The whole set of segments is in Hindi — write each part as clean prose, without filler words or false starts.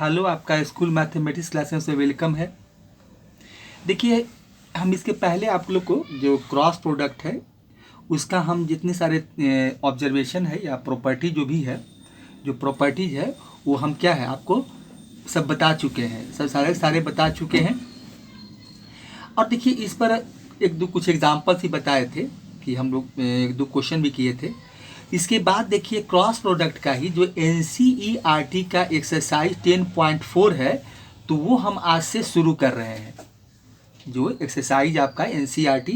हेलो, आपका स्कूल मैथमेटिक्स क्लासेस में वेलकम है। देखिए, हम इसके पहले आप लोग को जो क्रॉस प्रोडक्ट है उसका हम जितने सारे ऑब्जर्वेशन है या प्रॉपर्टी जो भी है, जो प्रॉपर्टीज है वो हम क्या है आपको सब बता चुके हैं, सब सारे बता चुके हैं। और देखिए इस पर एक दो कुछ एग्जाम्पल्स ही बताए थे कि हम लोग एक दो क्वेश्चन भी किए थे। इसके बाद देखिए क्रॉस प्रोडक्ट का ही जो NCERT का एक्सरसाइज 10.4 है, तो वो हम आज से शुरू कर रहे हैं। जो एक्सरसाइज आपका NCERT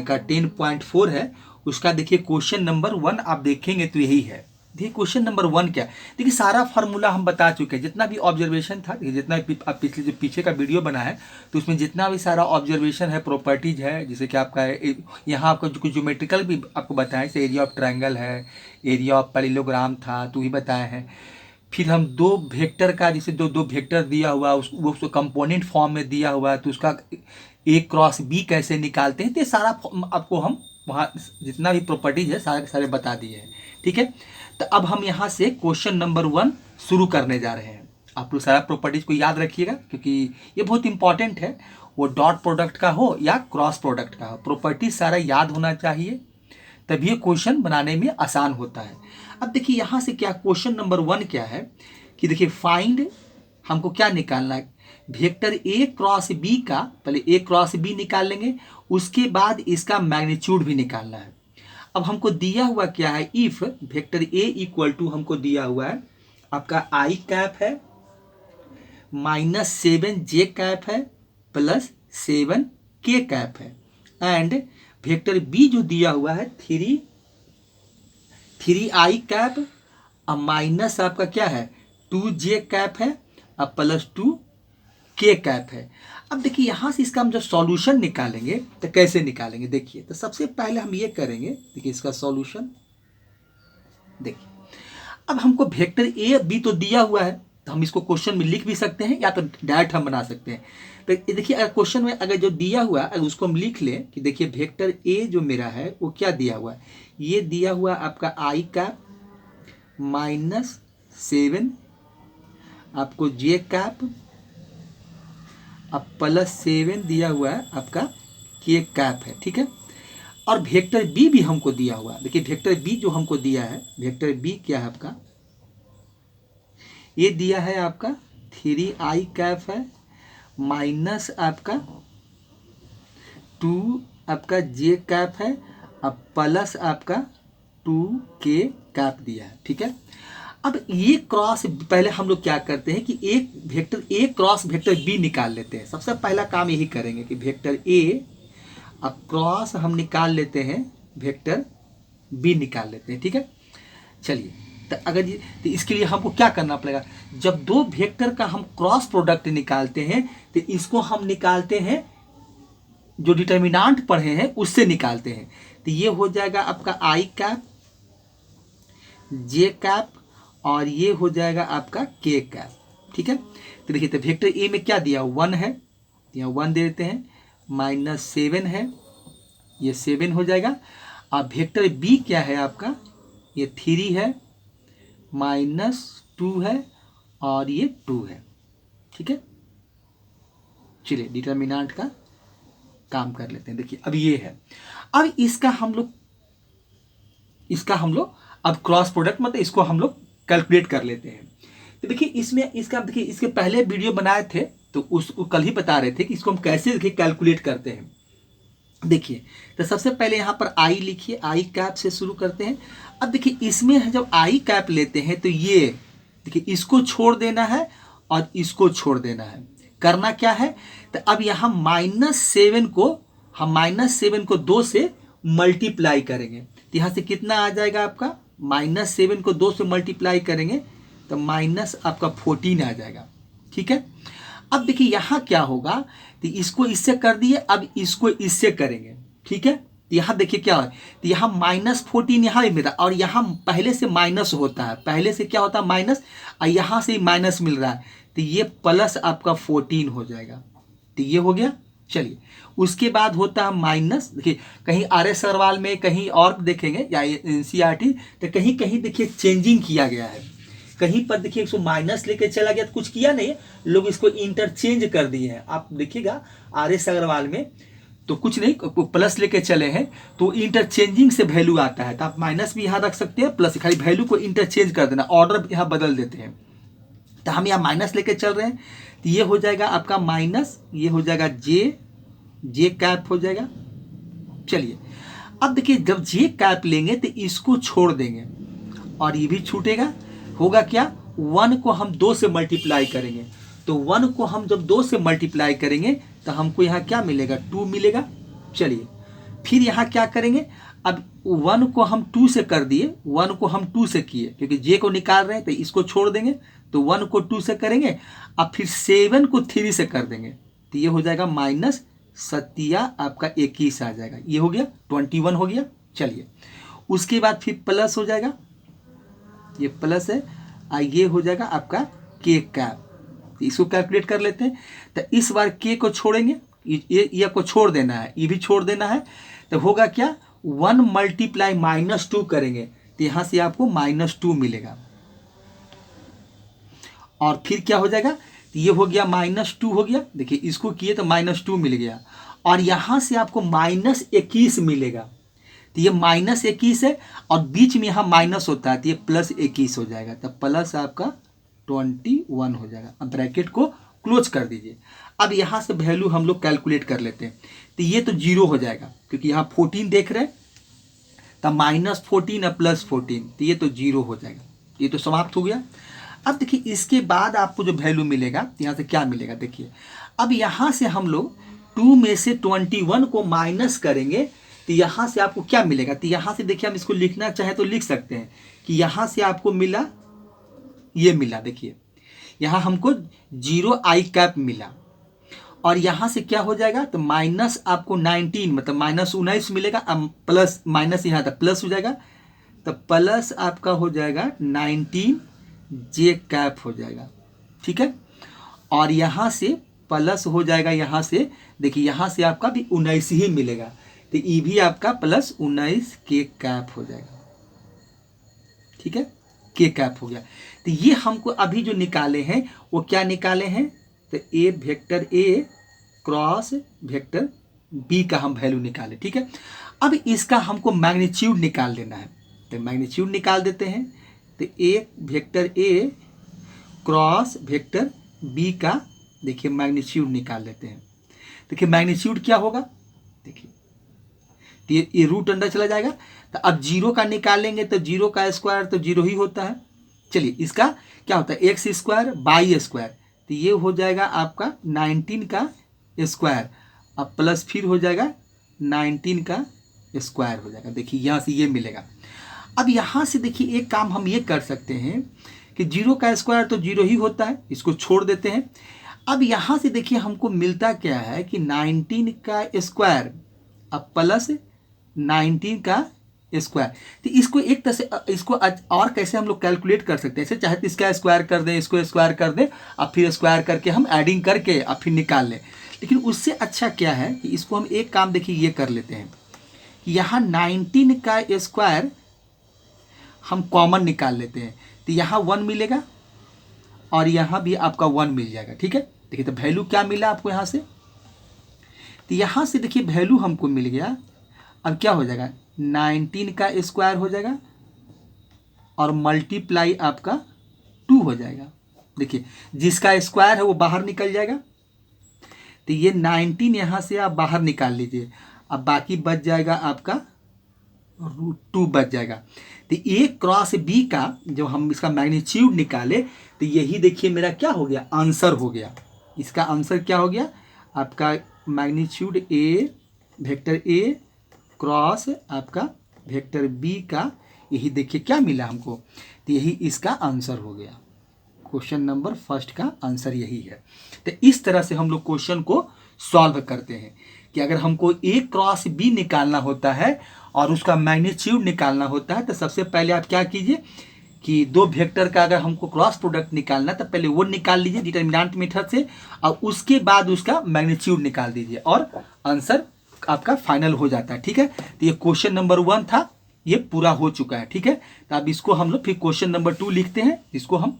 का 10.4 है, उसका देखिए क्वेश्चन नंबर 1 आप देखेंगे तो यही है। देखिए क्वेश्चन नंबर 1 क्या, देखिए सारा फार्मूला हम बता चुके हैं, जितना भी ऑब्जर्वेशन था, जितना भी आप पिछले जो पीछे का वीडियो बना है तो उसमें जितना भी सारा ऑब्जर्वेशन है, प्रॉपर्टीज है, जैसे कि आपका यहाँ आपका जो ज्योमेट्रिकल भी आपको बताया, जैसे एरिया ऑफ ट्रायंगल है, एरिया ऑफ पैरेललोग्राम था तो भी बताए हैं। फिर हम दो वेक्टर का, जैसे दो दो वेक्टर दिया हुआ वो उसको कंपोनेंट फॉर्म में दिया हुआ है तो उसका A क्रॉस B कैसे निकालते हैं, तो ये सारा आपको हम वहाँ जितना भी प्रॉपर्टीज है सारे सारे बता दिए हैं। ठीक है, तो अब हम यहाँ से क्वेश्चन नंबर 1 शुरू करने जा रहे हैं। आप लोग सारा प्रॉपर्टीज को याद रखिएगा क्योंकि ये बहुत इंपॉर्टेंट है, वो डॉट प्रोडक्ट का हो या क्रॉस प्रोडक्ट का हो, प्रॉपर्टीज सारा याद होना चाहिए, तभी ये क्वेश्चन बनाने में आसान होता है। अब देखिए यहाँ से क्या क्वेश्चन नंबर 1 क्या है कि देखिए फाइंड, हमको क्या निकालना है, वेक्टर A क्रॉस B का, पहले A क्रॉस B निकाल लेंगे, उसके बाद इसका मैग्नीट्यूड भी निकालना है। अब हमको दिया हुआ क्या है, if vector A equal to हमको दिया हुआ है आपका I कैप है -7J कैप है +7K कैप है, एंड वेक्टर B जो दिया हुआ है 3I कैप अब माइनस आपका क्या है 2J कैप है अब +2K कैप है। अब देखिए यहाँ से इसका हम जब सॉल्यूशन निकालेंगे तो कैसे निकालेंगे, देखिए तो सबसे पहले हम ये करेंगे, देखिए इसका सॉल्यूशन देखिए। अब हमको वेक्टर A B तो दिया हुआ है तो हम इसको क्वेश्चन में लिख भी सकते हैं या तो डायरेक्ट हम बना सकते हैं। तो देखिए अगर क्वेश्चन में अगर जो दिया हुआ है अगर उसको हम लिख लें कि देखिए वेक्टर A जो मेरा है वो क्या दिया हुआ है, ये दिया हुआ आपका I कैप -7 आपको J कैप अब +7 दिया हुआ है आपका K कैप है। ठीक है, और वेक्टर B भी हमको दिया हुआ है, देखिए वेक्टर B जो हमको दिया है, वेक्टर B क्या है आपका, ये दिया है आपका 3I कैप है माइनस आपका 2 आपका J कैप है अब प्लस आपका 2K कैप दिया है। ठीक है, अब ये क्रॉस पहले हम लोग क्या करते हैं कि एक vector A cross vector B निकाल लेते हैं। सबसे पहला काम यही करेंगे कि वेक्टर A अब क्रॉस हम निकाल लेते हैं, वेक्टर B निकाल लेते हैं। ठीक है, चलिए तो अगर तो इसके लिए हमको क्या करना पड़ेगा, जब दो वेक्टर का हम क्रॉस प्रोडक्ट निकालते हैं तो इसको हम निकालते हैं जो डिटर्मिनेंट पढ़े हैं उससे निकालते हैं, तो ये हो जाएगा आपका I कैप J कैप और ये हो जाएगा आपका K कैप। ठीक है, तो देखिए तो वेक्टर A में क्या दिया 1 है, यहाँ 1 दे देते हैं, -7 है, ये 7 हो जाएगा। अब वेक्टर B क्या है आपका, ये 3 है -2 है और ये 2 है। ठीक है, चलिए डिटर्मिनेंट का काम कर लेते हैं। देखिए अब ये है, अब इसका हम लोग अब क्रॉस प्रोडक्ट मतलब इसको हम लोग कैलकुलेट कर लेते हैं। तो देखिए इसमें इसका देखिए इसके पहले वीडियो बनाए थे तो उसको कल ही बता रहे थे कि इसको हम कैसे देखिए कैलकुलेट करते हैं। देखिए तो सबसे पहले यहाँ पर I लिखिए, I कैप से शुरू करते हैं। अब देखिए इसमें जब I कैप लेते हैं तो ये देखिए इसको छोड़ देना है और इसको छोड़ देना है। करना क्या है, तो अब यहाँ -7 को हम -7 को 2 से मल्टीप्लाई करेंगे, तो यहाँ से कितना आ जाएगा आपका, -7 को 2 से मल्टीप्लाई करेंगे तो माइनस आपका 14 आ जाएगा। ठीक है, अब देखिए यहाँ क्या होगा, तो इसको इससे कर दिए, अब इसको इससे करेंगे। ठीक है, तो यहाँ देखिए क्या है, तो यहाँ -14 यहाँ भी मिला और यहाँ पहले से माइनस होता है, पहले से क्या होता है माइनस, और यहाँ से माइनस मिल रहा है तो ये प्लस आपका 14 हो जाएगा। तो ये हो गया। चलिए उसके बाद होता है माइनस, देखिए कहीं RS अग्रवाल में कहीं और देखेंगे या NCERT तो कहीं कहीं देखिए चेंजिंग किया गया है, कहीं पर देखिए इसको माइनस लेके चला गया तो कुछ किया नहीं, लोग इसको इंटरचेंज कर दिए हैं। आप देखिएगा RS अग्रवाल में तो कुछ नहीं, प्लस लेके चले हैं तो इंटरचेंजिंग से वैल्यू आता है, तो आप माइनस भी यहाँ रख सकते हैं, प्लस खाली वैल्यू को इंटरचेंज कर देना, ऑर्डर यहाँ बदल देते हैं। तो हम यहाँ माइनस लेके चल रहे हैं, तो ये हो जाएगा आपका माइनस, ये हो जाएगा जे कैप हो जाएगा। चलिए अब देखिए जब जे कैप लेंगे तो इसको छोड़ देंगे और ये भी छूटेगा, होगा क्या, 1 को हम 2 से मल्टीप्लाई करेंगे, तो 1 को हम जब 2 से मल्टीप्लाई करेंगे तो हमको यहाँ क्या मिलेगा, 2 मिलेगा। चलिए फिर यहाँ क्या करेंगे, अब 1 को हम 2 से कर दिए, 1 को हम 2 से किए क्योंकि जे को निकाल रहे हैं, तो इसको छोड़ देंगे, तो 1 को 2 से करेंगे, अब फिर 7 को 3 से कर देंगे, तो ये हो जाएगा माइनस 7 आपका 21 आ जाएगा, ये हो गया 21 हो गया। चलिए उसके बाद फिर प्लस हो जाएगा, ये प्लस है, ये हो जाएगा आपका के कैप, इसको कैलकुलेट कर लेते हैं। तो इस बार के को छोड़ेंगे, ये आपको छोड़ देना है, ये भी छोड़ देना है, तो होगा क्या, 1 मल्टीप्लाई -2 करेंगे तो यहाँ से आपको -2 मिलेगा, और फिर क्या हो जाएगा, तो ये हो गया -2 हो गया, देखिए इसको किए तो -2 मिल गया, और यहाँ से आपको -21 मिलेगा, तो ये -21 है और बीच में यहाँ माइनस होता है तो ये +21 हो जाएगा, तो प्लस आपका 21 हो जाएगा। अब ब्रैकेट को क्लोज कर दीजिए। अब यहाँ से वैल्यू हम लोग कैलकुलेट कर लेते हैं, तो ये तो 0 हो जाएगा क्योंकि यहाँ 14 देख रहे हैं, तो -14 और +14, तो ये तो 0 हो जाएगा, ये तो समाप्त हो गया। अब देखिए इसके बाद आपको जो वैल्यू मिलेगा यहाँ से क्या मिलेगा, देखिए अब यहाँ से हम लोग 2 में से 21 को माइनस करेंगे तो यहाँ से आपको क्या मिलेगा, तो यहाँ से देखिए हम इसको लिखना चाहे तो लिख सकते हैं कि यहाँ से आपको मिला, ये मिला, देखिए यहाँ हमको 0 आई कैप मिला, और यहाँ से क्या हो जाएगा, तो माइनस आपको 19 मतलब -19 मिलेगा, अब प्लस माइनस यहाँ तक प्लस हो जाएगा, तो प्लस आपका हो जाएगा 19 जे कैप हो जाएगा, ठीक है। और यहाँ से प्लस हो जाएगा, यहाँ से देखिए यहाँ से आपका भी 19 ही मिलेगा, तो ये भी आपका +19 के कैप हो जाएगा, ठीक है, के कैप हो गया। तो ये हमको अभी जो निकाले हैं वो क्या निकाले हैं, तो A vector A cross vector B का हम वैल्यू निकाले, ठीक है। अब इसका हमको मैग्नीट्यूड निकाल लेना है, तो मैग्नीट्यूड निकाल देते हैं, तो A vector A cross vector B का देखिए मैग्नीट्यूड निकाल लेते हैं। देखिए मैग्नीट्यूड क्या होगा, देखिए तो ये रूट अंडर चला जाएगा, तो अब 0 का निकालेंगे तो 0 का स्क्वायर तो 0 ही होता है। चलिए इसका क्या होता है, x² तो ये हो जाएगा आपका 19 का स्क्वायर, अब प्लस फिर हो जाएगा 19 का स्क्वायर हो जाएगा, देखिए यहाँ से ये मिलेगा। अब यहाँ से देखिए एक काम हम ये कर सकते हैं कि 0 का स्क्वायर तो 0 ही होता है, इसको छोड़ देते हैं। अब यहाँ से देखिए हमको मिलता क्या है कि 19 का स्क्वायर अब प्लस 19 का स्क्वायर, तो इसको एक तरह से इसको और कैसे हम लोग कैलकुलेट कर सकते हैं, ऐसे चाहे तो इसका स्क्वायर कर दें, इसको स्क्वायर कर दें, अब फिर स्क्वायर करके हम एडिंग करके अब फिर निकाल लें। लेकिन उससे अच्छा क्या है कि इसको हम एक काम देखिए ये कर लेते हैं कि यहाँ 19 का स्क्वायर हम कॉमन निकाल लेते हैं, तो यहाँ 1 मिलेगा और यहाँ भी आपका 1 मिल जाएगा, ठीक है। देखिए तो वैल्यू क्या मिला आपको यहाँ से, तो यहाँ से देखिए वैल्यू हमको मिल गया। अब क्या हो जाएगा, 19 का स्क्वायर हो जाएगा और मल्टीप्लाई आपका 2 हो जाएगा। देखिए जिसका स्क्वायर है वो बाहर निकल जाएगा, तो ये 19 यहाँ से आप बाहर निकाल लीजिए, अब बाकी बच जाएगा आपका √2 बच जाएगा। तो ए क्रॉस बी का जो हम इसका मैग्नीट्यूड निकाले तो यही देखिए मेरा क्या हो गया, आंसर हो गया। इसका आंसर क्या हो गया आपका, magnitude A vector A cross आपका वेक्टर बी का, यही देखिए क्या मिला हमको, तो यही इसका आंसर हो गया। क्वेश्चन नंबर फर्स्ट का आंसर यही है। तो इस तरह से हम लोग क्वेश्चन को सॉल्व करते हैं कि अगर हमको ए क्रॉस बी निकालना होता है और उसका मैग्नीट्यूड निकालना होता है, तो सबसे पहले आप क्या कीजिए कि 2 वेक्टर का अगर हमको क्रॉस प्रोडक्ट निकालना है तो पहले वो निकाल लीजिए डिटर्मिनेंट मेथड से, और उसके बाद उसका मैग्नीट्यूड निकाल दीजिए और आंसर आपका फाइनल हो जाता है, ठीक है। तो ये क्वेश्चन नंबर 1 था। ये पूरा हो चुका है। ठीक है, तो अब इसको हम लोग फिर क्वेश्चन नंबर 2 लिखते हैं। इसको हम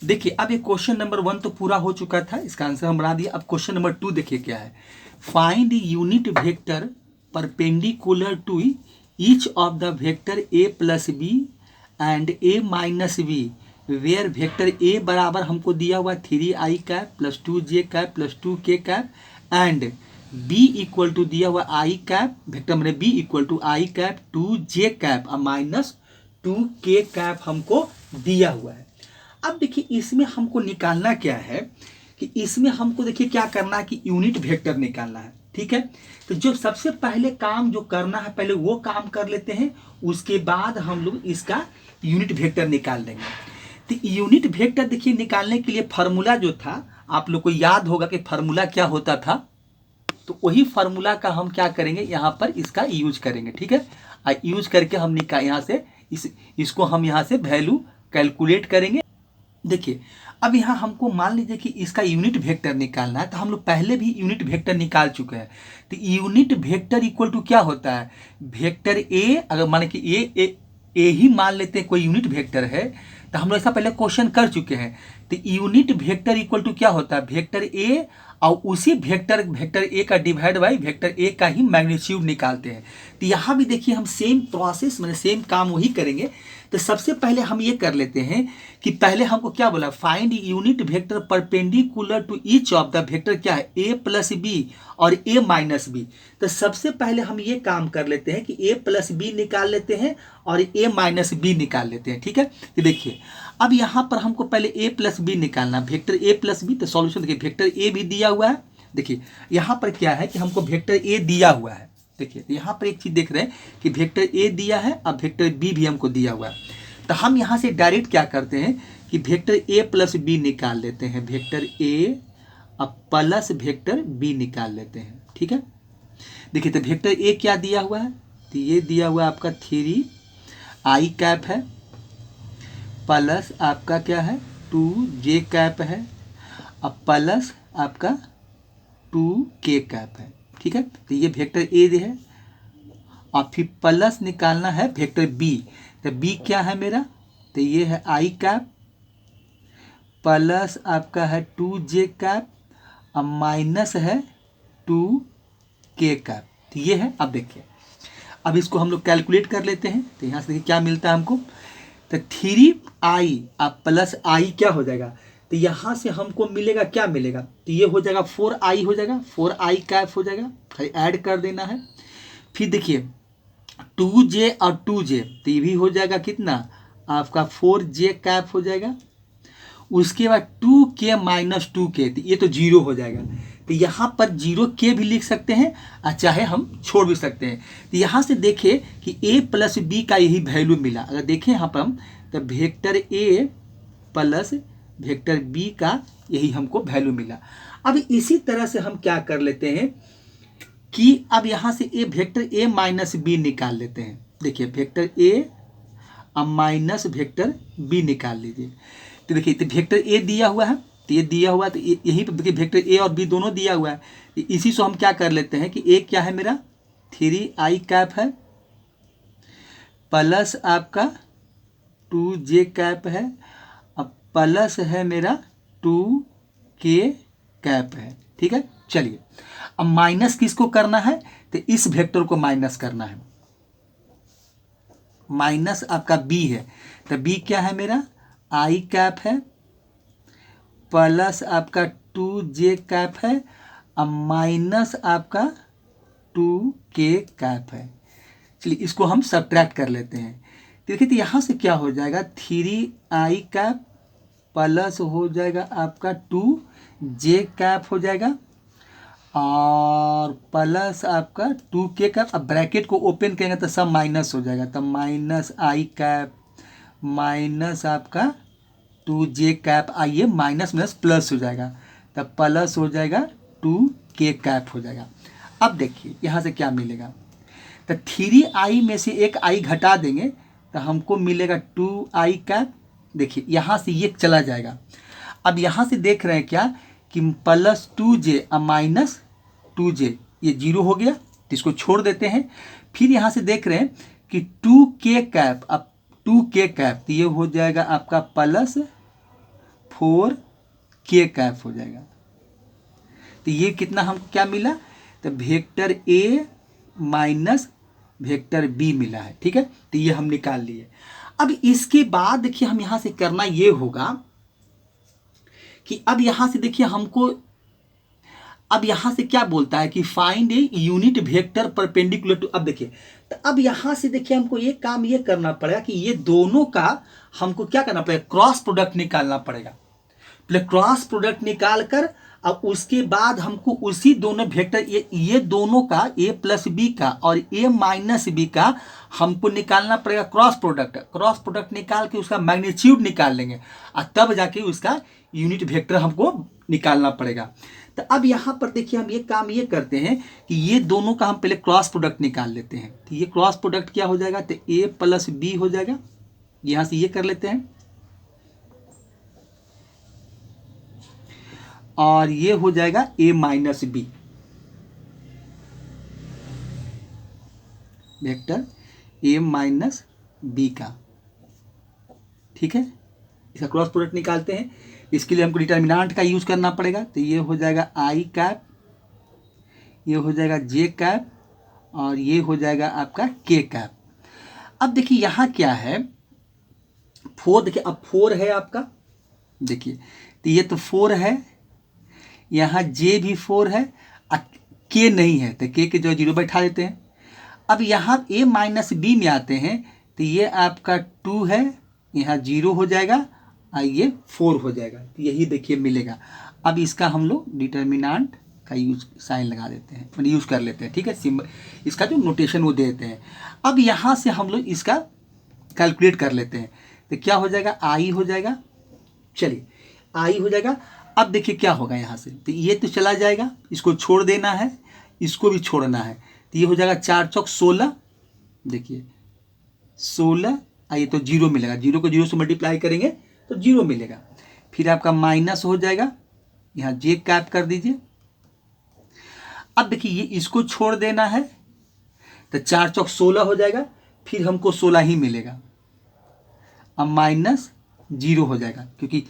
देखिए, अब ये क्वेश्चन नंबर 1 तो पूरा हो चुका था, इसका आंसर हम बना दिया। अब क्वेश्चन नंबर 2 देखिए क्या है। Find unit vector perpendicular to each of the vector a plus B and a minus B where vector a बराबर हमको दिया हुआ 3i cap plus 2j cap plus 2k cap and b equal to दिया हुआ i कैप, वेक्टर मैंने b equal to i cap 2j cap और माइनस 2k कैप हमको दिया हुआ है। अब देखिए इसमें हमको निकालना क्या है कि इसमें हमको देखिए क्या करना है कि यूनिट वेक्टर निकालना है। ठीक है, तो जो सबसे पहले काम जो करना है पहले वो काम कर लेते हैं, उसके बाद हम लोग इसका यूनिट वेक्टर निकाल देंगे। तो यूनिट वेक्टर देखिए निकालने के लिए फार्मूला जो था आप लोग को याद होगा कि फार्मूला क्या होता था, तो वही फार्मूला का हम क्या करेंगे यहाँ पर इसका यूज करेंगे। ठीक है, यूज करके हम यहाँ से इसको हम यहाँ से वैल्यू कैलकुलेट करेंगे। देखिए अब यहाँ हमको मान लीजिए कि इसका यूनिट वेक्टर निकालना है, तो हम लोग पहले भी यूनिट वेक्टर निकाल चुके हैं। तो यूनिट वेक्टर इक्वल टू क्या होता है, वेक्टर ए, अगर माने कि ए ही मान लेते हैं कोई यूनिट वेक्टर है, तो हम लोग ऐसा पहले क्वेश्चन कर चुके हैं। तो यूनिट वेक्टर इक्वल टू क्या होता है, वेक्टर ए और उसी वेक्टर ए का डिवाइड बाई वेक्टर ए का ही मैग्नीट्यूड निकालते हैं। तो यहाँ भी देखिए हम सेम प्रोसेस मैंने सेम काम वही करेंगे। तो सबसे पहले हम ये कर लेते हैं कि पहले हमको क्या बोला, find unit vector perpendicular to each of the vector क्या है a प्लस बी और a माइनस बी। तो सबसे पहले हम ये काम कर लेते हैं कि a प्लस बी निकाल लेते हैं और a माइनस बी निकाल लेते हैं। ठीक है, तो देखिए अब यहाँ पर हमको पहले a प्लस बी निकालना, वेक्टर a प्लस बी। तो सॉल्यूशन देखिए वेक्टर a भी दिया हुआ है। देखिए यहाँ पर क्या है कि हमको वेक्टर a दिया हुआ है। देखिए यहाँ पर एक चीज देख रहे हैं कि वेक्टर a दिया है, अब वेक्टर b भी हमको दिया हुआ है। तो हम यहाँ से डायरेक्ट क्या करते हैं कि वेक्टर a प्लस बी निकाल लेते हैं, वेक्टर a अब प्लस वेक्टर b निकाल लेते हैं। ठीक है, देखिए तो वेक्टर a क्या दिया हुआ है, तो ये दिया हुआ आपका 3i कैप है प्लस आपका क्या है 2j कैप है अब प्लस आपका 2k कैप है। ठीक है, तो ये वेक्टर ए है और फिर प्लस निकालना है वेक्टर बी। तो बी क्या है मेरा, तो ये है आई कैप प्लस आपका है 2j कैप और माइनस है 2k कैप। तो ये है। अब देखिए अब इसको हम लोग कैलकुलेट कर लेते हैं। तो यहाँ से देखिए क्या मिलता है हमको, तो 3i अब प्लस आई क्या हो जाएगा, तो यहाँ से हमको मिलेगा क्या मिलेगा, तो ये हो जाएगा 4i हो जाएगा, 4i कैप हो जाएगा, खाली ऐड कर देना है। फिर देखिए 2j और 2j तो ये भी हो जाएगा कितना आपका 4j कैप हो जाएगा। उसके बाद 2k माइनस 2k तो ये तो जीरो हो जाएगा। तो यहाँ पर 0k भी लिख सकते हैं और चाहे हम छोड़ भी सकते हैं। तो यहाँ से देखिए कि a प्लस बी का यही वैल्यू मिला। अगर देखें यहाँ पर हम तो vector a plus vector b का यही हमको वैल्यू मिला। अब इसी तरह से हम क्या कर लेते हैं कि अब यहाँ से a vector a minus B निकाल लेते हैं। देखिए वेक्टर a अब माइनस वेक्टर b निकाल लीजिए। तो देखिए तो वेक्टर a दिया हुआ है, तो ये दिया हुआ है, तो यहीं पर देखिए वेक्टर a और b दोनों दिया हुआ है। तो इसी से हम क्या कर लेते हैं कि a क्या है मेरा 3i कैप है प्लस आपका 2j कैप है अब प्लस है मेरा 2k कैप है। ठीक है, चलिए अब माइनस किसको करना है, तो इस वेक्टर को माइनस करना है। माइनस आपका b है, तो b क्या है मेरा i कैप है प्लस आपका 2j कैप है अब माइनस आपका 2k कैप है। चलिए इसको हम सब्ट्रैक्ट कर लेते हैं। देखिए तो यहाँ से क्या हो जाएगा 3i कैप प्लस हो जाएगा आपका 2j कैप हो जाएगा और प्लस आपका 2k कैप। अब ब्रैकेट को ओपन करेंगे तो सब माइनस हो जाएगा, तब माइनस i कैप माइनस आपका 2j कैप, आइए माइनस माइनस प्लस हो जाएगा तब प्लस हो जाएगा 2k कैप हो जाएगा। अब देखिए यहाँ से क्या मिलेगा, तो 3i में से एक i घटा देंगे तो हमको मिलेगा 2i कैप। देखिए यहाँ से ये चला जाएगा। अब यहाँ से देख रहे हैं क्या कि प्लस 2j और माइनस 2j ये जीरो हो गया। तो इसको छोड़ देते हैं। फिर यहाँ से देख रहे हैं कि 2k कैप, अब 2k कैप तो ये हो जाएगा आपका प्लस 4k कैप हो जाएगा। तो ये कितना हमको क्या मिला, तो vector A minus vector B मिला है। ठीक है, तो ये हम निकाल लिए। अब इसके बाद देखिए हम यहाँ से करना ये होगा कि अब यहाँ से देखिए हमको, अब यहाँ से क्या बोलता है कि find a unit vector perpendicular to, अब देखिए तो अब यहाँ से देखिए हमको ये काम ये करना पड़ेगा कि ये दोनों का हमको क्या करना पड़ेगा, क्रॉस प्रोडक्ट निकालना पड़ेगा। पहले क्रॉस प्रोडक्ट निकाल कर अब उसके बाद हमको उसी दोनों वेक्टर ये दोनों का ए प्लस बी का और ए माइनस बी का हमको निकालना पड़ेगा क्रॉस प्रोडक्ट। क्रॉस प्रोडक्ट निकाल के उसका मैग्नीट्यूड निकाल लेंगे और तब जाके उसका यूनिट वेक्टर हमको निकालना पड़ेगा। तो अब यहाँ पर देखिए हम ये काम ये करते हैं कि ये दोनों का हम पहले क्रॉस प्रोडक्ट निकाल लेते हैं। तो ये क्रॉस प्रोडक्ट क्या हो जाएगा, तो ए प्लस बी हो जाएगा। यहाँ से ये कर लेते हैं और ये हो जाएगा A minus B, vector A minus B का। ठीक है, इसका क्रॉस प्रोडक्ट निकालते हैं। इसके लिए हमको डिटर्मिनेंट का यूज करना पड़ेगा। तो ये हो जाएगा आई कैप, ये हो जाएगा जे कैप और ये हो जाएगा आपका के कैप। अब देखिए यहाँ क्या है, 4, देखिए अब 4 है आपका, देखिए तो ये तो 4 है, यहाँ जे भी 4 है और के नहीं है, तो के जो 0 बैठा देते हैं। अब यहाँ ए माइनस बी में आते हैं तो ये आपका 2 है, यहाँ 0 हो जाएगा और ये 4 हो जाएगा। तो यही देखिए मिलेगा। अब इसका हम लोग डिटर्मिनेंट का यूज साइन लगा देते हैं, मतलब यूज़ कर लेते हैं। ठीक है, सिंबल इसका जो नोटेशन वो देते हैं। अब यहाँ से हम लोग इसका कैलकुलेट कर लेते हैं। तो क्या हो जाएगा, आई हो जाएगा, चलिए आई हो जाएगा। अब देखिए क्या होगा यहाँ से, तो ये तो चला जाएगा, इसको छोड़ देना है, इसको भी छोड़ना है। तो ये हो जाएगा 4 चौक 16, देखिए 16, ये तो 0 मिलेगा, 0 को 0 से मल्टीप्लाई करेंगे तो 0 मिलेगा। फिर आपका माइनस हो जाएगा, यहाँ जे कैप कर दीजिए। अब देखिए ये इसको छोड़ देना है तो 4 चौक 16 हो जाएगा, फिर हमको 16 ही मिलेगा। अब माइनस 0 हो जाएगा, क्योंकि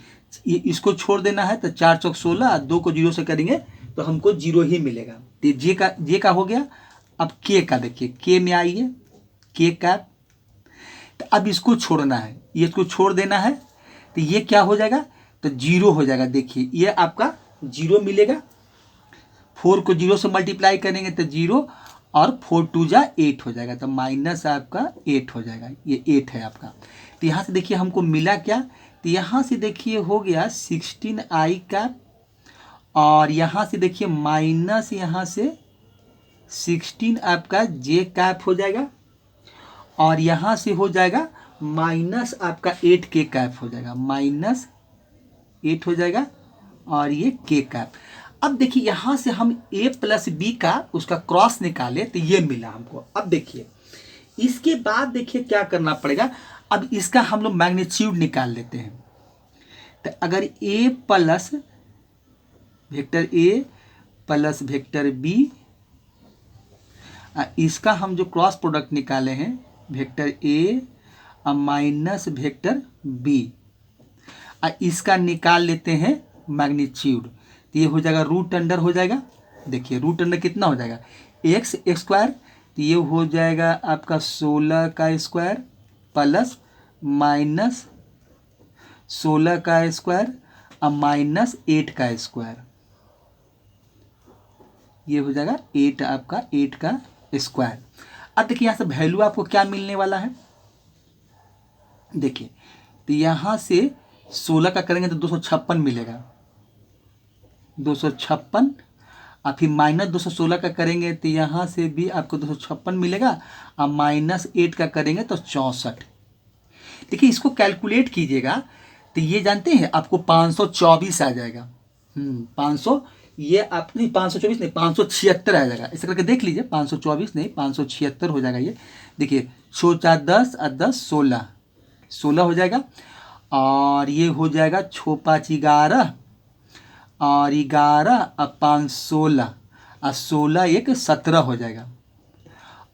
ये इसको छोड़ देना है तो 4 चौक 16, 2 को 0 से करेंगे तो हमको 0 ही मिलेगा। तो जे का हो गया। अब के का देखिए, के में आइए, के कैप, तो अब इसको छोड़ना है, ये इसको छोड़ देना है तो ये क्या हो जाएगा, तो 0 हो जाएगा। देखिए ये आपका 0 मिलेगा, 4 को 0 से मल्टीप्लाई करेंगे तो 0 और 4 2 जा 8 हो जाएगा, तो माइनस आपका 8 हो जाएगा, ये 8 है आपका। तो यहाँ से देखिए हमको मिला क्या, तो यहाँ से देखिए हो गया 16 आई कैप और यहाँ से देखिए माइनस यहाँ से 16 आपका जे कैप हो जाएगा और यहाँ से हो जाएगा माइनस आपका 8 के कैप हो जाएगा, माइनस 8 हो जाएगा और ये के कैप। अब देखिए यहाँ से हम a प्लस बी का उसका क्रॉस निकाले तो ये मिला हमको। अब देखिए इसके बाद देखिए क्या करना पड़ेगा, अब इसका हम लोग मैग्नीट्यूड निकाल लेते हैं। तो अगर a plus vector a plus vector b, इसका हम जो क्रॉस प्रोडक्ट निकाले हैं वेक्टर a और माइनस वेक्टर b, इसका निकाल लेते हैं मैग्नीट्यूड। तो ये हो जाएगा रूट अंडर हो जाएगा, देखिए रूट अंडर कितना हो जाएगा, एक्स स्क्वायर, तो ये हो जाएगा आपका 16 का स्क्वायर प्लस माइनस 16 का स्क्वायर और माइनस 8 का स्क्वायर, ये हो जाएगा 8 आपका 8 का स्क्वायर। अब देखिए यहाँ से वैल्यू आपको क्या मिलने वाला है, देखिए तो यहाँ से 16 का करेंगे तो 256 मिलेगा, 256, और फिर माइनस 216 का करेंगे तो यहाँ से भी आपको 256 मिलेगा और माइनस 8 का करेंगे तो 64। देखिए इसको कैलकुलेट कीजिएगा तो ये जानते हैं आपको 524 आ जाएगा। 500, ये अपनी 524 नहीं 576 आ जाएगा। ऐसे करके देख लीजिए, 524 नहीं 576 हो जाएगा। ये देखिए 6 4 10 और 10 16, 16 हो जाएगा और ये हो जाएगा 6 5 11 और 11 और 5 16 और 16 एक 17 हो जाएगा।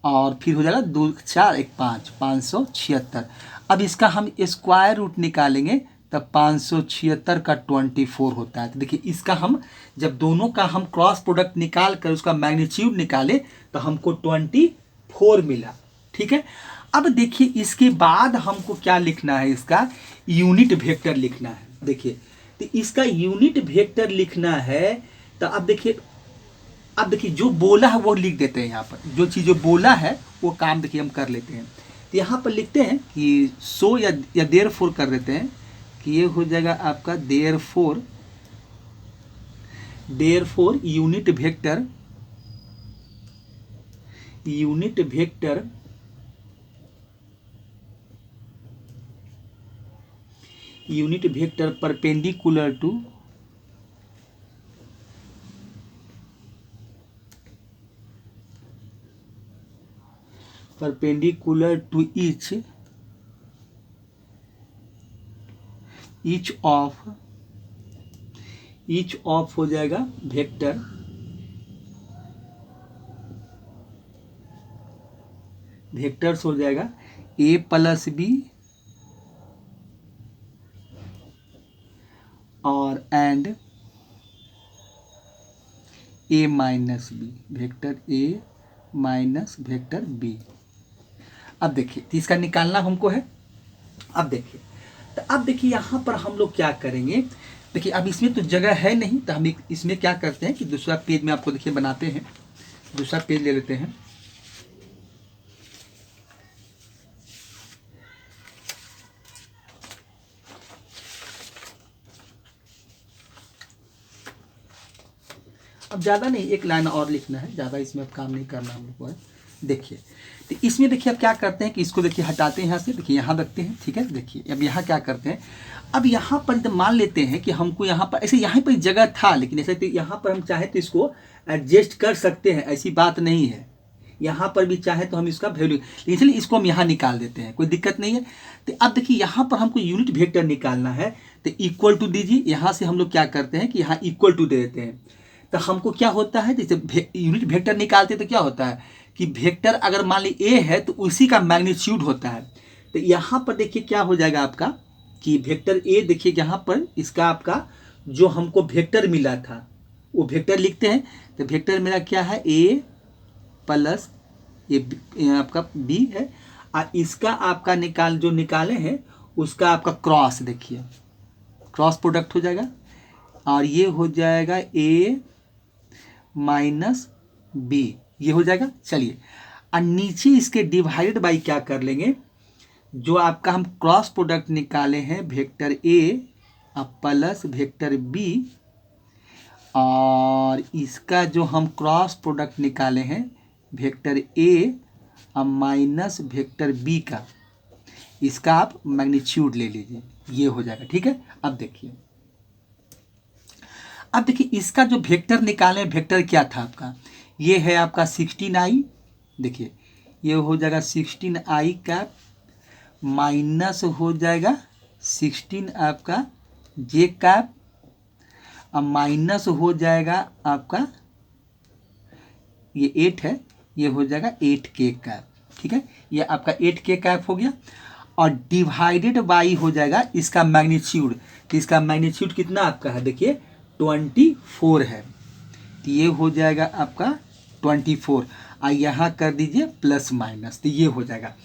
और फिर हो जाएगा 2 4 1 5 576। अब इसका हम स्क्वायर रूट निकालेंगे तब 576 का 24 होता है। तो देखिए इसका हम जब दोनों का हम क्रॉस प्रोडक्ट निकाल कर उसका मैग्नीट्यूड निकाले तो हमको 24 मिला। ठीक है, अब देखिए इसके बाद हमको क्या लिखना है, इसका यूनिट वेक्टर लिखना है। देखिए तो इसका यूनिट वेक्टर लिखना है। तो अब देखिए जो बोला है वो लिख देते हैं यहाँ पर, जो चीज़ जो बोला है वो काम देखिए हम कर लेते हैं। तो यहाँ पर लिखते हैं कि सो या देयरफॉर कर देते हैं कि ये हो जाएगा आपका therefore unit vector perpendicular to each of हो जाएगा वेक्टर्स हो जाएगा a प्लस बी और and a minus B, vector a minus vector b। अब देखिए तो इसका निकालना हमको है। अब देखिए यहाँ पर हम लोग क्या करेंगे, देखिए अब इसमें तो जगह है नहीं, तो हम इसमें क्या करते हैं कि दूसरा पेज में आपको देखिए बनाते हैं, दूसरा पेज ले लेते हैं। अब ज़्यादा नहीं, एक लाइन और लिखना है, ज़्यादा इसमें अब काम नहीं करना हम लोग को है। देखिए तो इसमें देखिए अब क्या करते हैं कि इसको देखिए हटाते हैं यहाँ से, देखिए यहाँ रखते हैं। ठीक है, देखिए अब यहाँ क्या करते हैं, अब यहाँ पर तो मान लेते हैं कि हमको यहाँ पर ऐसे यहाँ पर जगह था, लेकिन ऐसे तो यहाँ पर हम चाहे तो इसको एडजस्ट कर सकते हैं, ऐसी बात नहीं है। यहाँ पर भी चाहे तो हम इसका वैल्यू, इसलिए इसको हम यहाँ निकाल देते हैं, कोई दिक्कत नहीं है। तो अब देखिए यहाँ पर हमको यूनिट वेक्टर निकालना है, तो इक्वल टू दीजिए। यहाँ से हम लोग क्या करते हैं कि यहाँ इक्वल टू दे देते हैं। तो हमको क्या होता है, जैसे यूनिट वेक्टर निकालते हैं तो क्या होता है कि वेक्टर अगर मान ली ए है तो उसी का मैग्नीट्यूड होता है। तो यहाँ पर देखिए क्या हो जाएगा आपका कि वेक्टर ए, देखिए यहाँ पर इसका आपका जो हमको वेक्टर मिला था वो वेक्टर लिखते हैं। तो वेक्टर मेरा क्या है, ए प्लस ये आपका बी है, और इसका आपका जो निकाले हैं उसका आपका क्रॉस, देखिए क्रॉस प्रोडक्ट हो जाएगा, और ये हो जाएगा ए माइनस बी, ये हो जाएगा। चलिए और नीचे इसके डिवाइड बाई क्या कर लेंगे, जो आपका हम क्रॉस प्रोडक्ट निकाले हैं vector A plus vector B, और इसका जो हम क्रॉस प्रोडक्ट निकाले हैं vector A minus vector B का, इसका आप मैग्नीट्यूड ले लीजिए, ये हो जाएगा। ठीक है, अब देखिए इसका जो वेक्टर निकाले, वेक्टर क्या था आपका, ये है आपका 16i। देखिए ये हो जाएगा 16i कैप माइनस हो जाएगा 16 आपका जे कैप, और माइनस हो जाएगा आपका ये 8 है, ये हो जाएगा 8k कैप। ठीक है, ये आपका 8k कैप हो गया, और डिवाइडेड बाई हो जाएगा इसका मैग्नीट्यूड। तो इसका मैग्नीट्यूड कितना आपका है, देखिए 24 है, तो ये हो जाएगा आपका 24, और यहाँ कर दीजिए प्लस माइनस, तो ये हो जाएगा।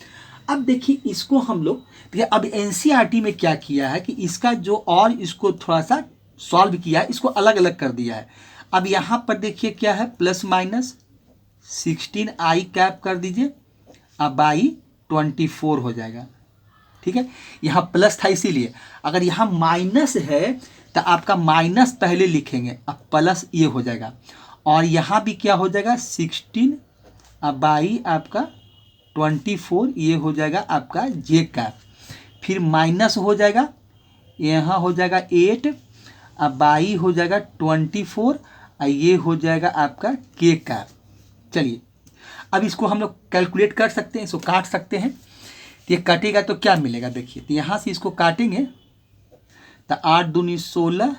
अब देखिए इसको हम लोग देखिए अब एनसीईआरटी में क्या किया है कि इसका जो और इसको थोड़ा सा सॉल्व किया है, इसको अलग अलग कर दिया है। अब यहाँ पर देखिए क्या है, प्लस माइनस 16i कैप कर दीजिए, अब बाई 24 हो जाएगा। ठीक है, यहाँ प्लस था इसीलिए, अगर यहाँ माइनस है तो आपका माइनस पहले लिखेंगे, अब प्लस ये हो जाएगा, और यहाँ भी क्या हो जाएगा 16 बाई आपका 24, ये हो जाएगा आपका जे कैप, फिर माइनस हो जाएगा, यहाँ हो जाएगा 8 बाई हो जाएगा 24, और ये हो जाएगा आपका के कैप। चलिए अब इसको हम लोग कैलकुलेट कर सकते हैं, इसको काट सकते हैं। ये कटेगा तो क्या मिलेगा, देखिए तो यहाँ से इसको काटेंगे तो 8 दूनी 16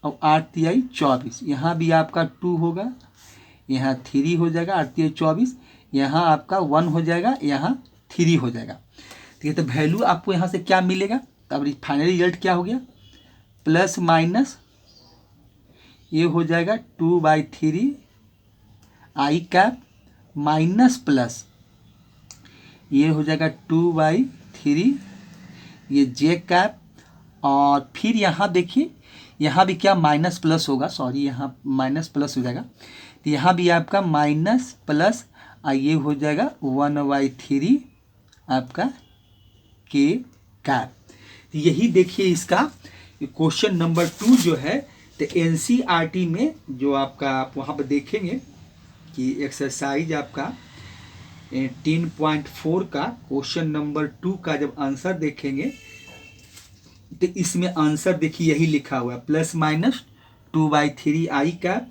और 8 तिहाई 24, यहाँ भी आपका 2 होगा, यहाँ 3 हो जाएगा, 8 तिहाई 24, यहाँ आपका 1 हो जाएगा, यहाँ 3 हो जाएगा। ठीक है, तो वैल्यू आपको यहाँ से क्या मिलेगा, तो अब फाइनल रिजल्ट क्या हो गया, प्लस माइनस ये हो जाएगा 2/3 आई कैप माइनस प्लस ये हो जाएगा 2/3 ये जे कैप, और फिर यहाँ देखिए यहाँ भी क्या माइनस प्लस होगा, सॉरी यहाँ माइनस प्लस हो जाएगा, तो यहाँ भी आपका माइनस प्लस ये हो जाएगा 1/3 आपका के कैप। तो यही देखिए इसका क्वेश्चन नंबर 2 जो है, तो एनसीईआरटी में जो आपका आप वहाँ पर देखेंगे कि एक्सरसाइज आपका 10.4 का क्वेश्चन नंबर 2 का जब आंसर देखेंगे तो इसमें आंसर देखिए यही लिखा हुआ है, प्लस माइनस 2/3 आई कैप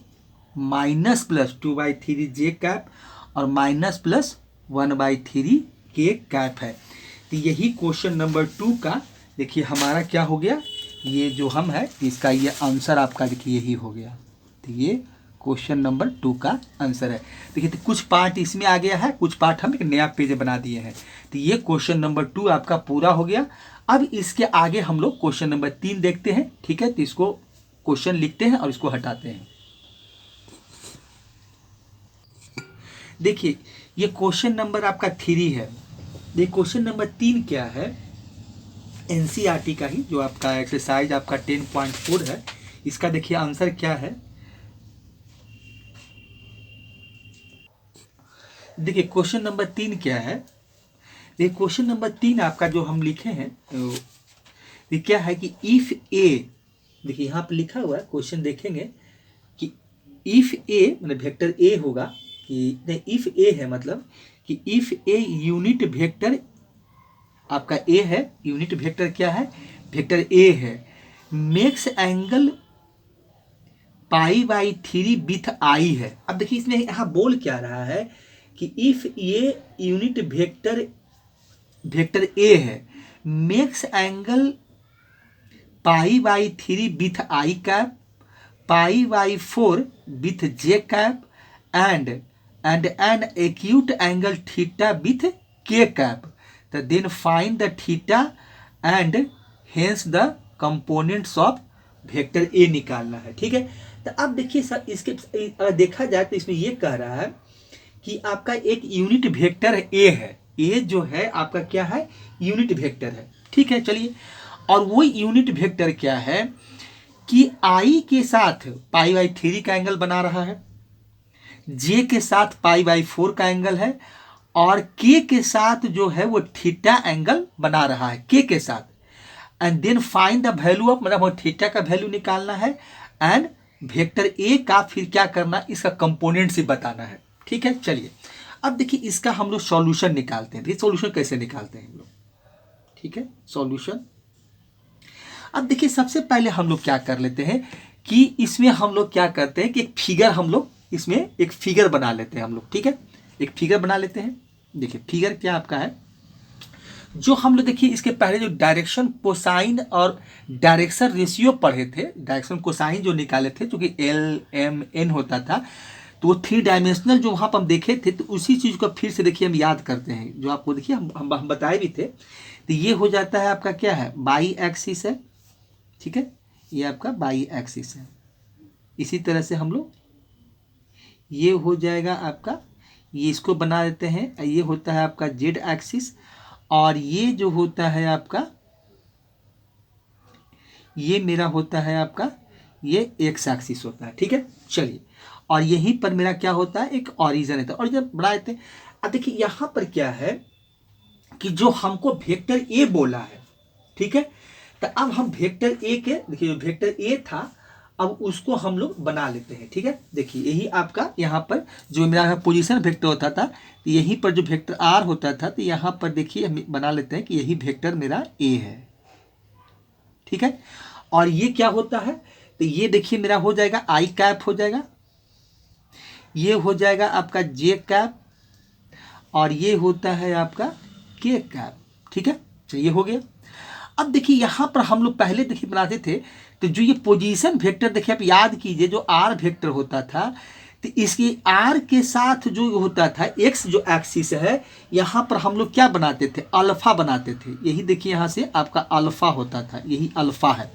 माइनस प्लस 2/3 जे कैप और माइनस प्लस 1/3 के कैप है। तो यही क्वेश्चन नंबर 2 का देखिए हमारा क्या हो गया, ये जो हम है इसका ये आंसर आपका देखिए यही हो गया। तो ये क्वेश्चन नंबर 2 का आंसर है। देखिए तो कुछ पार्ट इसमें आ गया है, कुछ पार्ट हम एक नया पेज बना दिए हैं। तो ये क्वेश्चन नंबर 2 आपका पूरा हो गया। अब इसके आगे हम लोग क्वेश्चन नंबर 3 देखते हैं। ठीक है, तो इसको क्वेश्चन लिखते हैं और इसको हटाते हैं। देखिए ये क्वेश्चन नंबर आपका 3 है। ये क्वेश्चन नंबर 3 क्या है, एनसीईआरटी का ही जो आपका एक्सरसाइज आपका 10.4 है, इसका देखिए आंसर क्या है। देखिए क्वेश्चन नंबर 3 क्या है, ये क्वेश्चन नंबर 3 आपका जो हम लिखे हैं तो ये क्या है कि इफ ए, देखिए यहाँ पर लिखा हुआ है क्वेश्चन देखेंगे कि इफ ए मतलब वेक्टर ए होगा कि नहीं, इफ ए है मतलब कि इफ ए यूनिट वेक्टर आपका ए है, यूनिट वेक्टर क्या है, वेक्टर ए है, मेक्स एंगल π/3 विथ आई है। अब देखिए इसमें यहाँ बोल क्या रहा है कि इफ ये यूनिट वेक्टर ए है, makes angle π/3 with I cap, π/4 with J cap and an acute angle theta with K cap, तो then find the theta and hence the components of vector A निकालना है। ठीक है, तो अब देखिए सर इसके देखा जाए तो इसमें ये कह रहा है कि आपका एक यूनिट वेक्टर ए है, ए जो है आपका क्या है, यूनिट वेक्टर है। ठीक है, चलिए, और वो यूनिट वेक्टर क्या है कि आई के साथ π/3 का एंगल बना रहा है, जे के साथ π/4 का एंगल है, और के के साथ जो है वो थीटा एंगल बना रहा है के के साथ, and then find the value of, मतलब थीटा का वैल्यू निकालना है, एंड वेक्टर ए का फिर क्या करना, इसका कंपोनेंट से बताना है। ठीक है, चलिए अब देखिए इसका हम लोग सॉल्यूशन निकालते हैं। देखिए सॉल्यूशन कैसे निकालते हैं हम लोग। ठीक है, सॉल्यूशन अब देखिए सबसे पहले हम लोग क्या कर लेते हैं कि इसमें हम लोग क्या करते हैं कि एक फिगर हम लोग इसमें एक फिगर बना लेते हैं हम लोग। ठीक है, एक फिगर बना लेते हैं। देखिए फिगर क्या आपका है, जो हम लोग देखिए इसके पहले जो डायरेक्शन कोसाइन और डायरेक्शन रेशियो पढ़े थे, डायरेक्शन कोसाइन जो निकाले थे, क्योंकि LMN होता था, तो वो 3 डायमेंशनल जो वहाँ पर हम देखे थे, तो उसी चीज़ को फिर से देखिए हम याद करते हैं, जो आपको देखिए हम बताए भी थे। तो ये हो जाता है आपका क्या है, बाई एक्सिस है। ठीक है, ये आपका बाई एक्सिस है। इसी तरह से हम लोग ये हो जाएगा आपका, ये इसको बना देते हैं, ये होता है आपका जेड एक्सिस, और ये जो होता है आपका ये मेरा होता है आपका ये एक्स एक्सिस होता है। ठीक है, चलिए, और यहीं पर मेरा क्या होता है, एक ऑरिजन है। और जब बना देते हैं, अब देखिए यहाँ पर क्या है कि जो हमको वेक्टर ए बोला है, ठीक है, तो अब हम वेक्टर ए के, देखिए जो वेक्टर ए था अब उसको हम लोग बना लेते हैं। ठीक है, देखिए यही आपका यहाँ पर जो मेरा पोजीशन वेक्टर होता था, तो यहीं पर जो वेक्टर आर होता था, तो यहाँ पर देखिए हम बना लेते हैं कि यही वेक्टर मेरा ए है। ठीक है, और ये क्या होता है, तो ये देखिए मेरा हो जाएगा आई कैप हो जाएगा, ये हो जाएगा आपका जे कैप, और ये होता है आपका के कैप। ठीक है, चलिए हो गया। अब देखिए यहाँ पर हम लोग पहले देखिए बनाते थे, तो जो ये पोजीशन वेक्टर देखिए आप याद कीजिए, जो आर वेक्टर होता था, तो इसकी आर के साथ जो होता था एक्स जो एक्सिस है, यहाँ पर हम लोग क्या बनाते थे, अल्फा बनाते थे। यही देखिए यहाँ से आपका अल्फा होता था, यही अल्फा है।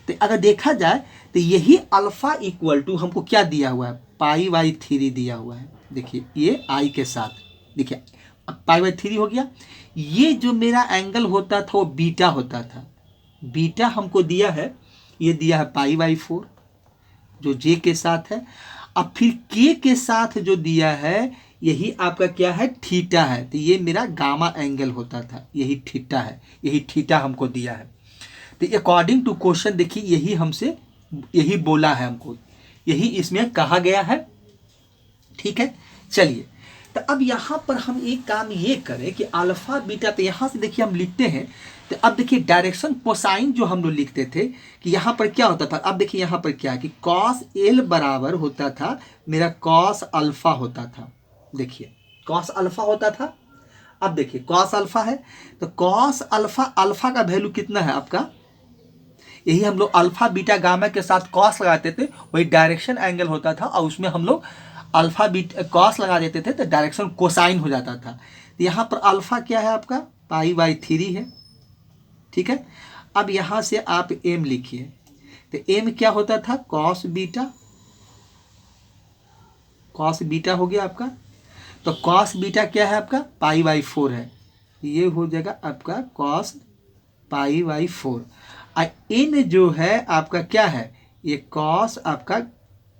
तो अगर देखा जाए तो यही अल्फा इक्वल टू हमको क्या दिया हुआ है, π/3 दिया हुआ है। देखिए ये आई के साथ, देखिए π/3 हो गया। ये जो मेरा एंगल होता था वो बीटा होता था, बीटा हमको दिया है, ये दिया है π/4 जो जे के साथ है। अब फिर के के साथ जो दिया है यही आपका क्या है, थीटा है। तो ये मेरा गामा एंगल होता था, यही थीटा है, यही थीटा हमको दिया है। तो अकॉर्डिंग टू क्वेश्चन देखिए यही हमसे यही बोला है हमको, यही इसमें कहा गया है। ठीक है, चलिए तो अब यहाँ पर हम एक काम ये करें कि अल्फा बीटा, तो यहाँ से देखिए हम लिखते हैं। तो अब देखिए डायरेक्शन कोसाइन जो हम लोग लिखते थे कि यहाँ पर क्या होता था, अब देखिए यहाँ पर क्या है कि कॉस एल बराबर होता था मेरा कॉस अल्फा होता था। देखिए कॉस अल्फा होता था। अब देखिए कॉस अल्फा है तो कॉस अल्फा, अल्फा का वैल्यू कितना है आपका, यही हम लोग अल्फा बीटा गामा के साथ कॉस लगाते थे, वही डायरेक्शन एंगल होता था और उसमें हम लोग अल्फा बीटा कॉस लगा देते थे तो डायरेक्शन कोसाइन हो जाता था। तो यहाँ पर अल्फा क्या है आपका π/3 है। ठीक है, अब यहाँ से आप m लिखिए। तो m क्या होता था, कॉस बीटा, कॉस बीटा हो गया आपका। तो कॉस बीटा क्या है आपका π/4 है, ये हो जाएगा आपका कॉस π/4। और n जो है आपका क्या है, ये कॉस आपका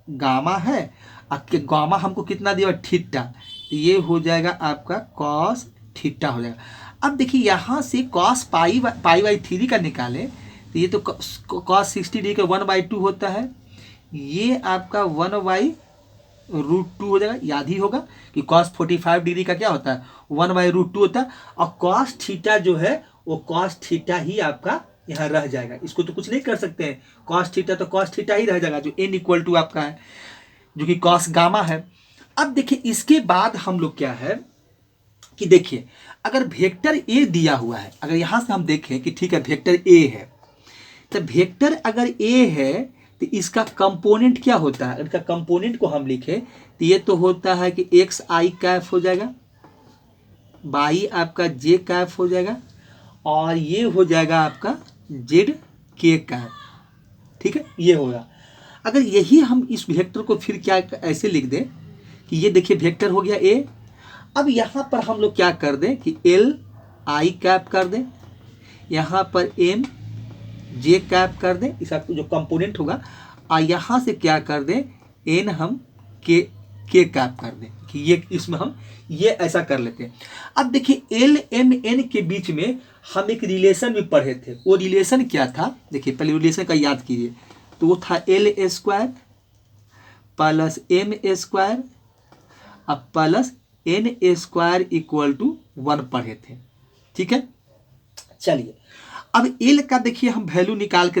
गामा है, आपके गामा हमको कितना दिया थीटा, तो ये हो जाएगा आपका कॉस थीटा हो जाएगा। अब देखिए यहाँ से कॉस π/3 का निकालें तो ये तो कॉस 60 डिग्री का 1/2 होता है, ये आपका 1/√2 हो जाएगा। याद ही होगा कि कॉस 45 डिग्री का क्या होता है 1/√2 होता है, और कॉस थीटा जो है वो कॉस थीटा ही आपका यहाँ रह जाएगा, इसको तो कुछ नहीं कर सकते हैं। कॉस थीटा तो कॉस थीटा ही रह जाएगा, जो n इक्वल टू आपका है जो कि कॉस गामा है। अब देखिए इसके बाद हम लोग क्या है कि देखिए अगर वेक्टर ए दिया हुआ है, अगर यहाँ से हम देखें कि ठीक है वेक्टर ए है, तो वेक्टर अगर ए है तो इसका कंपोनेंट क्या होता है, इसका कंपोनेंट को हम लिखें तो ये तो होता है कि एक्स आई कैफ हो जाएगा, वाई आपका जे कैफ हो जाएगा, और ये हो जाएगा आपका जेड के कैफ। ठीक है, ये होगा। अगर यही हम इस वेक्टर को फिर क्या ऐसे लिख दें कि ये देखिए वेक्टर हो गया ए। अब यहाँ पर हम लोग क्या कर दें कि एल आई कैप कर दें, यहाँ पर एम जे कैप कर दें, इसका जो कंपोनेंट होगा, और यहाँ से क्या कर दें एन हम के कैप कर दें कि ये इसमें हम ये ऐसा कर लेते हैं। अब देखिए एल एम एन के बीच में हम एक रिलेशन भी पढ़े थे, वो रिलेशन क्या था, देखिए पहले रिलेशन का याद कीजिए। तो वो था L square plus M square अब plus N square equal to 1 पढ़े थे। ठीक है, चलिए अब एल का देखिए हम वैल्यू निकाल के